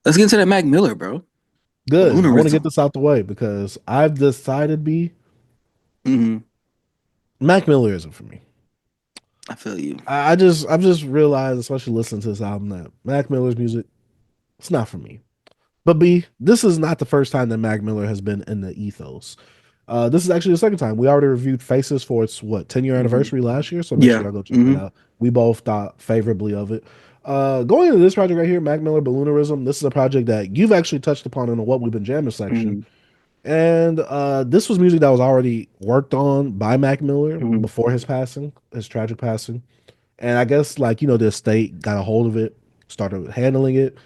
Let's get into that Mac Miller, bro. Good. I want to get Balloonerism. this out the way because I've decided B Hmm. Mac Miller isn't for me. I feel you. I've just realized, especially listening to this album, that Mac Miller's music, it's not for me. But B, this is not the first time that Mac Miller has been in the ethos. This is actually the second time. We already reviewed Faces for its 10-year Hmm. anniversary last year, so make sure Yeah. y'all go check that Hmm. out. We both thought favorably of it. Going into this project right here, Mac Miller Balloonerism, this is a project that you've actually touched upon in the What We've Been Jamming section. Hmm. And this was music that was already worked on by Mac Miller Hmm. before his passing, his tragic passing. And I guess the estate got a hold of it, started handling it,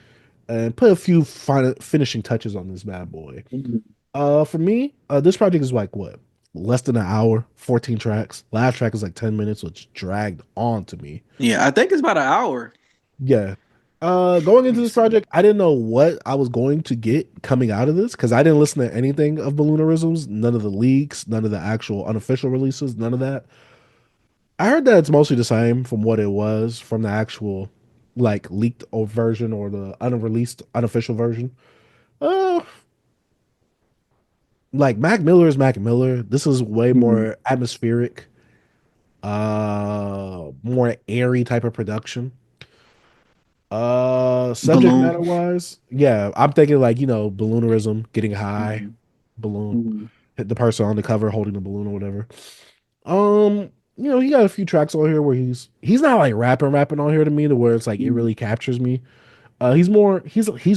and put a few finishing touches on this bad boy. Hmm. For me, this project is like what? Less than an hour, 14 tracks. Last track is like 10 minutes, which dragged on to me. Yeah, I think it's about an hour. Yeah. Going Let into me this see. project, I didn't know what I was going to get coming out of this because I didn't listen to anything of Balloonerisms, none of the leaks, none of the actual unofficial releases, none of that. I heard that it's mostly the same from what it was from the actual like leaked version or the unreleased unofficial version. Uh, like Mac Miller is Mac Miller. This is way Hmm. more atmospheric, more airy type of production. Subject Balloon. matter wise, yeah, I'm thinking like, balloonerism, getting high, Hmm. balloon, Hmm. hit the person on the cover holding the balloon or whatever. He got a few tracks on here where he's not like rapping on here to me to where it's like it Hmm. really captures me. He's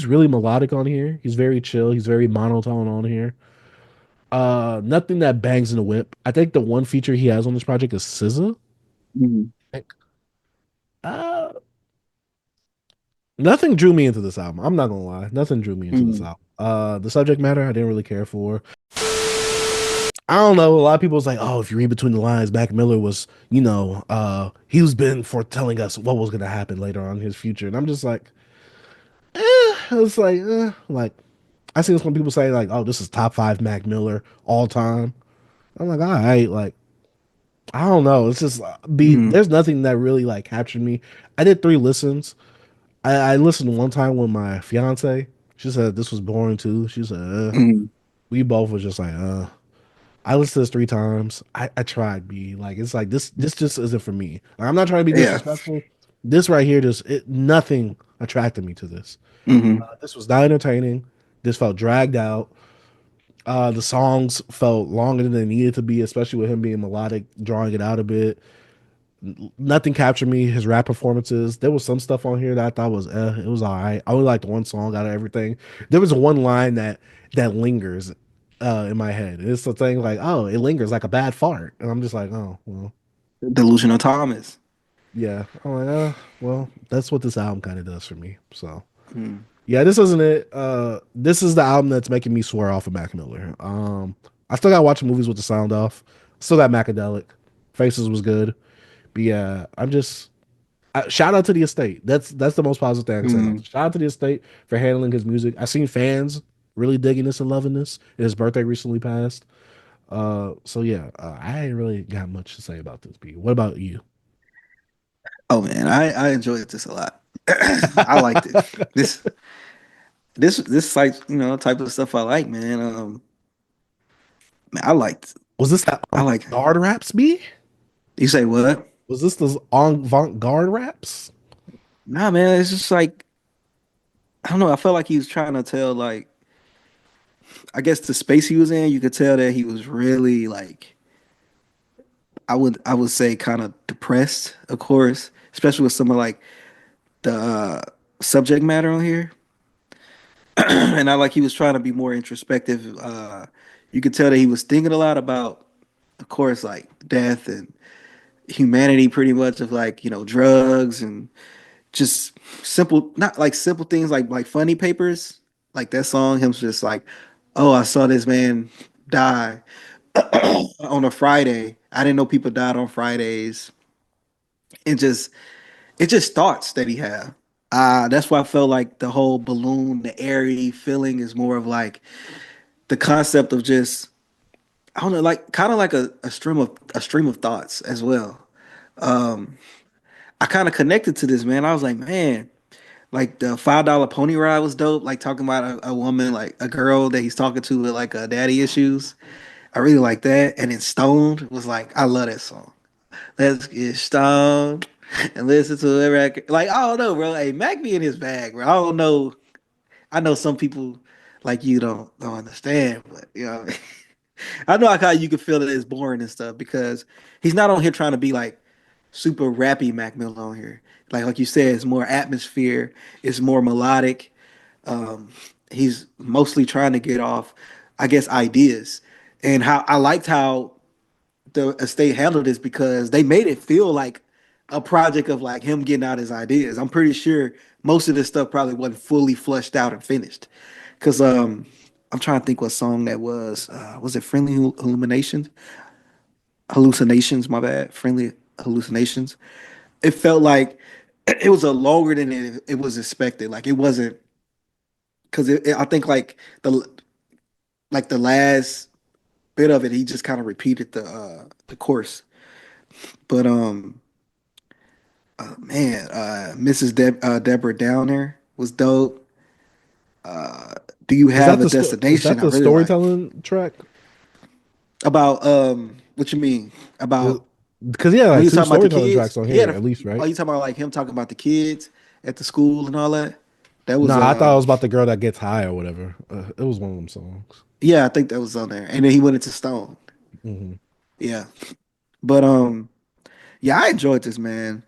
really melodic on here. He's very chill, he's very monotone on here. Nothing that bangs in the whip. I think the one feature he has on this project is SZA. Hmm. Uh Nothing drew me into this album. I'm not gonna lie. Nothing drew me into this Hmm. album. The subject matter I didn't really care for. I don't know. A lot of people was like, "Oh, if you read between the lines, Mac Miller was, he was been foretelling us what was gonna happen later on in his future." And I'm just like, it's like I see some people say like, "Oh, this is top five Mac Miller all time." I'm like, all right, like I don't know. It's just be Hmm. there's nothing that really like captured me. I did three listens. I listened one time with my fiance. She said this was boring too. She said, Hmm. we both was just like, I listened to this three times. I tried B. Like it's like this just isn't for me. Like, I'm not trying to be Yeah. disrespectful. This right here nothing attracted me to this. Hmm. This was not entertaining. This felt dragged out. The songs felt longer than they needed to be, especially with him being melodic, drawing it out a bit. Nothing captured me. His rap performances. There was some stuff on here that I thought was it was all right. I only liked one song out of everything. There was one line that lingers in my head. It's the thing like, oh, it lingers like a bad fart. And I'm just like, oh, well, Delusional Thomas. yeah. I'm like, well, that's what this album kind of does for me. So Hmm. yeah, this isn't it. This is the album that's making me swear off of Mac Miller. I still got to watch movies with the sound off. Still got Macadelic. Faces was good. But yeah, I'm just shout out to the estate. That's the most positive thing I can say about Hmm. this. Shout out to the estate for handling his music. I've seen fans really digging this and loving this. His birthday recently passed. So yeah, I ain't really got much to say about this. B. What about you? Oh man, I enjoyed this a lot. I liked it. This this like type of stuff I like, man. Man, Was this that I like. guard raps? B? You say what? Was this the avant garde raps? Nah, man. It's just like I don't know. I felt like he was trying to tell like I guess the space he was in. You could tell that he was really like I would say kind of depressed, of course, especially with some of like the subject matter on here. And I like he was trying to be more introspective. You could tell that he was thinking a lot about, of course, like death and humanity, pretty much of like drugs and just simple, not like simple things like funny papers, like that song. Him just like, oh, I saw this man die on a Friday. I didn't know people died on Fridays, and just it's just thoughts that he had. That's why I felt like the whole balloon, the airy feeling is more of like the concept of just I don't know, like kind of like a stream of thoughts as well. I kind of connected to this, man. I was like, man, Like the $5 pony ride was dope. Like talking about a woman, like a girl that he's talking to with like daddy issues. I really like that. And then Stoned was like, I love that song. Let's get stoned and listen to a record. Like I don't know, bro. Hey, Mac be in his bag, bro. I don't know. I know some people like you don't understand, but you know, I know like how you can feel that it's boring and stuff because he's not on here trying to be like super rappy Mac Miller on here. Like you said, it's more atmosphere, it's more melodic. Um, he's mostly trying to get off, I guess, ideas. And how I liked how the estate handled this because they made it feel like a project of like him getting out his ideas. I'm pretty sure most of this stuff probably wasn't fully fleshed out and finished. Cause I'm trying to think what song that was. Was it Friendly Illuminations? Hallucinations, my bad. Friendly Hallucinations. It felt like it was a longer than it was expected. Like it wasn't because I think like the last bit of it, he just kind of repeated the course. But man, Mrs. Deborah Downer was dope. Uh, Do you have a is destination? that I the really like storytelling track? about what you mean about Because he had when like he was two talking about the storytelling kids? tracks on He had here, a at least, oh, right? you talking about like him talking about the kids at the school and all that? That was Nah, I thought it was about the girl that gets high or whatever. It was one of them songs. yeah, I think that was on there. And then he went into Stone. Hmm. Yeah, but yeah, I enjoyed this man.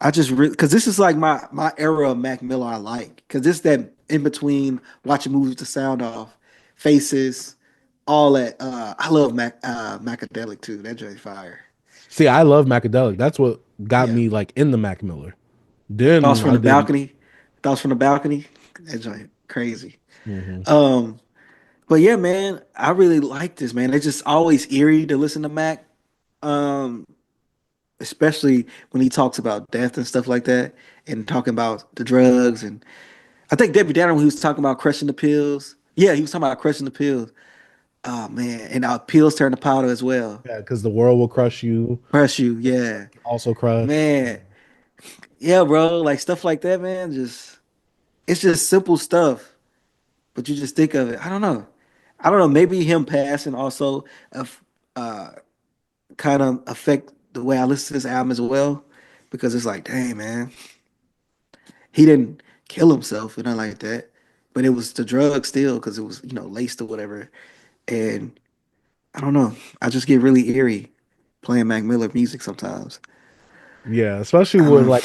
I just really because this is like my era of Mac Miller. I like because this that in between watching movies with the sound off, faces, all that. I love Macadelic too. That joint fire. See, I love Macadelic. That's what got Yeah, me like in the Mac Miller. thoughts Then from I the did. balcony. Thoughts from the balcony. That joint crazy. Mhm. Um, but yeah, man, I really like this man. It's just always eerie to listen to Mac. Um, Especially when he talks about death and stuff like that, and talking about the drugs and I think Debbie Downer when he was talking about crushing the pills. Yeah, he was talking about crushing the pills. Oh man, and our pills turn to powder as well. Yeah, because the world will crush you. Crush you, yeah, Also crush. man, yeah, bro. Like stuff like that, man. Just it's just simple stuff, but you just think of it. I don't know. I don't know. Maybe him passing also uh, kind of affect the way I listen to this album as well, because it's like, dang, man, he didn't kill himself and nothing like that, but it was the drug still because it was laced or whatever, and I don't know. I just get really eerie playing Mac Miller music sometimes. Yeah, especially with Um, like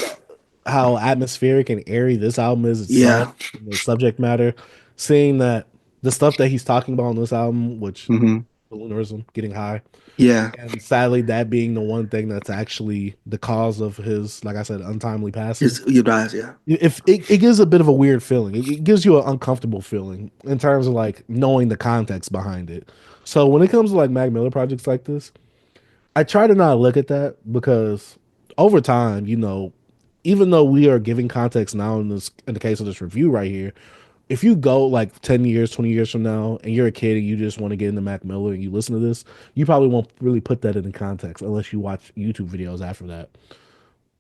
how atmospheric and airy this album is itself, yeah. the subject matter. Seeing that the stuff that he's talking about on this album, which Hmm. balloonerism, getting high, Yeah. and sadly that being the one thing that's actually the cause of his, like I said, untimely passing. It's your guys. Yeah. If it gives a bit of a weird feeling, it gives you an uncomfortable feeling in terms of like knowing the context behind it. So when it comes to like Mac Miller projects like this, I try to not look at that because over time, even though we are giving context now in the case of this review right here, if you go like 10 years, 20 years from now and you're a kid and you just want to get into Mac Miller and you listen to this, you probably won't really put that into context unless you watch YouTube videos after that.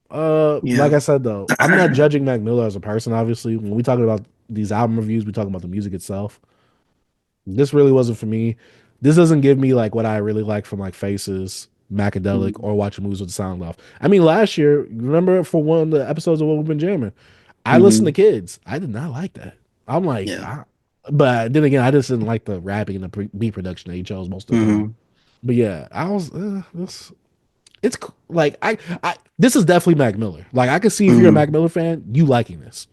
Like Yeah. I said though, I'm not judging Mac Miller as a person, obviously. When we talking about these album reviews, we talking about the music itself. This really wasn't for me. This doesn't give me like what I really like from like Faces, Macadelic, Hmm. or watching movies with the sound off. I mean, last year, remember for one of the episodes of What We've Been Jamming, I listened to Hmm. Kids. I did not like that. I'm like, Yeah. but then again, I just didn't like the rapping and the beat production that he chose most of the time. Hmm. But yeah, I was this. Like this is definitely Mac Miller. Like I can see if you're a Hmm. Mac Miller fan, you liking this.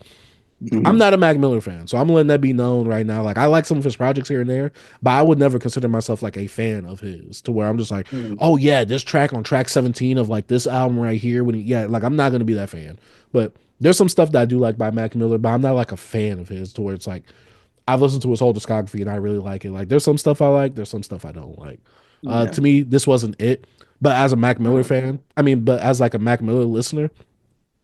I'm Hmm. not a Mac Miller fan, so I'm letting that be known right now. Like I like some of his projects here and there, but I would never consider myself like a fan of his to where I'm just like, Hmm. oh yeah, this track on track 17 of like this album right here. Yeah, like I'm not gonna be that fan. But there's some stuff that I do like by Mac Miller, but I'm not like a fan of his to where it's like I've listened to his whole discography and I really like it. Like there's some stuff I like, there's some stuff I don't like. Yeah. To me, this wasn't it. But as a Mac Miller Hmm. fan, I mean, but as like a Mac Miller listener,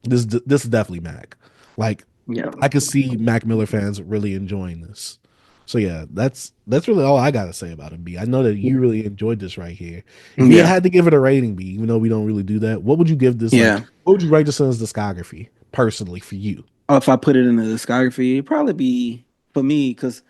this is definitely Mac. Like Yeah. I could see Mac Miller fans really enjoying this. So yeah, that's really all I gotta say about it. B. I know that you really enjoyed this right here. If you Yeah. had to give it a rating, B, even though we don't really do that, what would you give this? Like, Yeah. what would you rate this in his discography personally for you? If I put it in the discography, it'd probably be for me because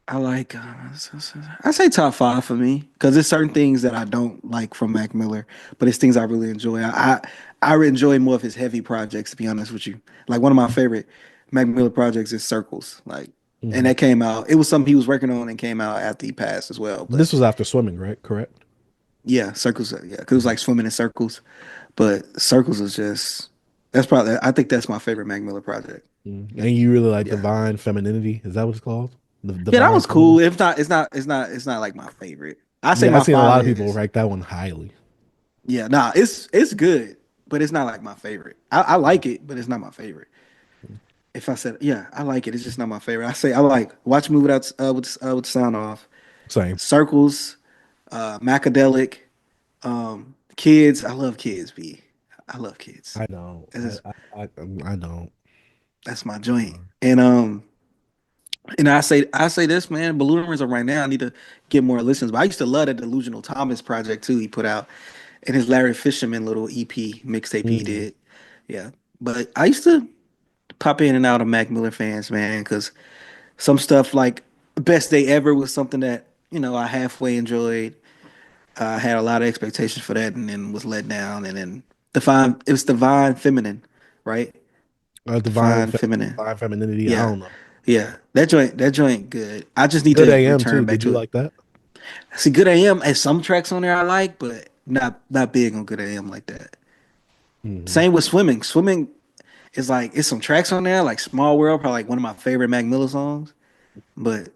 I like I say top five for me because there's certain things that I don't like from Mac Miller, but it's things I really enjoy. I enjoy more of his heavy projects to be honest with you. Like one of my favorite Mac Miller projects is Circles. Like, and Mhm. that came out. It was something he was working on and came out after he passed as well. But This was after swimming, right? Correct. yeah, Circles. Yeah, because it was like swimming in circles. But Circles is just that's probably I think that's my favorite Mac Miller project. And you really like Yeah. Divine Femininity? Is that what it's called? The Yeah, that Divine was cool. Feminine? If not, it's not like my favorite. I say Yeah, I've my seen a five lot of people is rank that one highly. yeah, nah, it's good, but it's not like my favorite. I like it, but it's not my favorite. If I said yeah, I like it, it's just not my favorite. I say I like watch a movie without with the sound off. Same. Circles, Macadelic, Kids. I love Kids. B. I love Kids. I don't. That's just, I don't. that's my joint. And I say this man, Balloonerism right now. I need to get more listens. But I used to love that Delusional Thomas project too. He put out and his Larry Fisherman little EP mixtape he Mm. did. Yeah, but I used to pop in and out of Mac Miller fans, man, because some stuff like Best Day Ever was something that I halfway enjoyed. I had a lot of expectations for that, and then was let down. And then it was Divine Feminine, right? Divine Feminine. Divine Femininity. I Yeah, don't know. yeah. That joint, good. I just need Good to AM too. return back Did you to it. like that? See, Good AM has some tracks on there I like, but not big on Good AM like that. Hmm. Same with Swimming. Swimming is like it's some tracks on there like Small World, probably like one of my favorite Mac Miller songs, but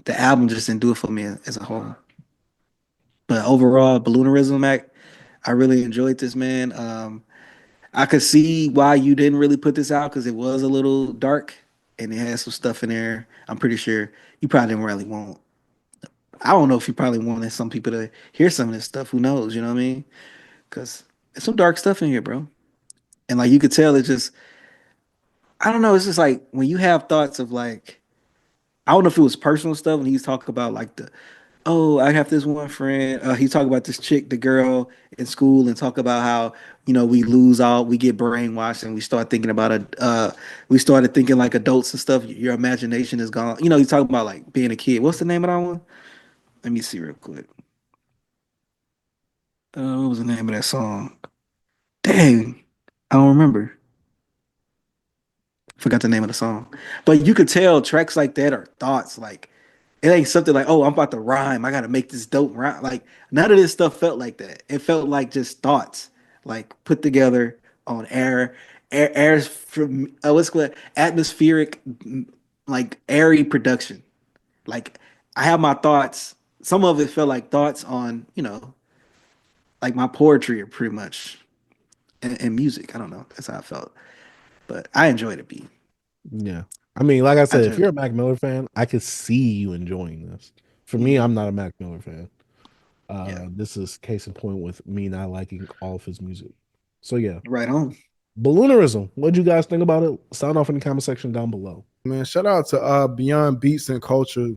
the album just didn't do it for me as a whole. But overall, Balloonerism, Mac, I really enjoyed this, man. I could see why you didn't really put this out because it was a little dark and it had some stuff in there. I'm pretty sure you probably didn't really want. I don't know if you probably wanted some people to hear some of this stuff. Who knows? You know what I mean? Because there's some dark stuff in here, bro. And like you could tell, it's just I don't know. It's just like when you have thoughts of like I don't know if it was personal stuff and he's talking about like the oh, I have this one friend. He talk about this chick, the girl in school, and talk about how we get brainwashed, and we start thinking about we started thinking like adults and stuff. Your imagination is gone. You talk about like being a kid. What's the name of that one? Let me see real quick. What was the name of that song? Dang, I don't remember. Forgot the name of the song. But you could tell tracks like that are thoughts. Like it ain't something like, oh, I'm about to rhyme. I gotta make this dope rhyme. Like none of this stuff felt like that. It felt like just thoughts, like put together on airs from what's called atmospheric, like airy production. Like I have my thoughts. Some of it felt like thoughts on, like my poetry, or pretty much, and music. I don't know. That's how I felt, but I enjoyed it. B. Yeah. I mean, like I I said, if enjoyed you're a it. Mac Miller fan, I could see you enjoying this. For me, Mhm. I'm not a Mac Miller fan. Yeah. This is case in point with me not liking all of his music. So yeah. Right on. Balloonerism. What do you guys think about it? Sound off in the comment section down below. Man, shout out to Beyond Beats and Culture.